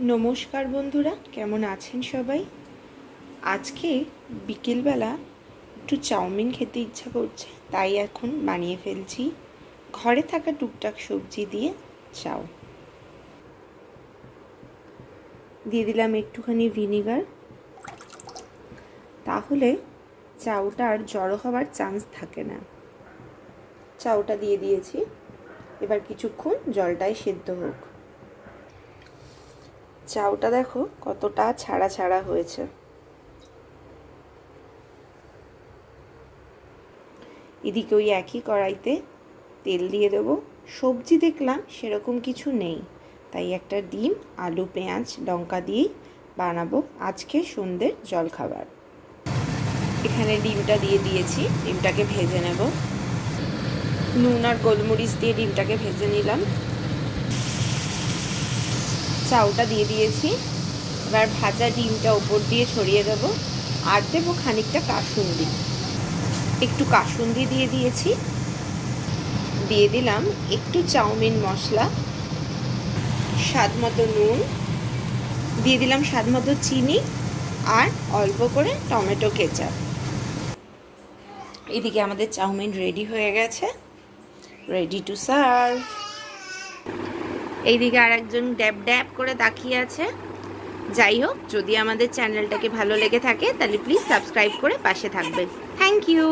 নমস্কার বন্ধুরা, কেমন আছেন সবাই? আজকে বিকেলবেলা একটু চাউমিন খেতে ইচ্ছা করছে, তাই এখন বানিয়ে ফেলছি ঘরে থাকা টুকটাক সবজি দিয়ে চাউ। দিয়ে দিলাম একটুখানি ভিনিগার, তাহলে চাউটা আর জড়ো হওয়ার চান্স থাকে না। চাউটা দিয়ে দিয়েছি, এবার কিছুক্ষণ জলটায় সেদ্ধ হোক। চাউটা দেখো কতটা ছাড়া ছাড়া হয়েছে। এদিকে ওই একই কড়াইতে তেল দিয়ে দেবো। সবজি দেখলাম সেরকম কিছু নেই, তাই একটা ডিম, আলু, পেঁয়াজ, লঙ্কা দিয়েই বানাবো আজকে সন্ধ্যের জলখাবার। এখানে ডিমটা দিয়ে দিয়েছি, ডিমটাকে ভেজে নেব। নুন আর গোলমরিচ দিয়ে ডিমটাকে ভেজে নিলাম। চাউটা দিয়ে দিয়েছি, এবার ভাজা ডিমটা উপর দিয়ে ছড়িয়ে দেব। আর দেবো খানিকটা কাসুন্দি, একটু কাসুন্দি দিয়ে দিয়েছি। দিয়ে দিলাম একটু চাউমিন মশলা, স্বাদ মতো নুন, দিয়ে দিলাম স্বাদ মতো চিনি আর অল্প করে টমেটো কেচাপ। এদিকে আমাদের চাউমিন রেডি হয়ে গেছে, রেডি টু সার্ভ। এইদিকে আর একজন ড্যাব ড্যাব করে তাকিয়ে আছে। যাই হোক, যদি আমাদের চ্যানেলটাকে ভালো লেগে থাকে তাহলে প্লিজ সাবস্ক্রাইব করে পাশে থাকবেন। Thank you.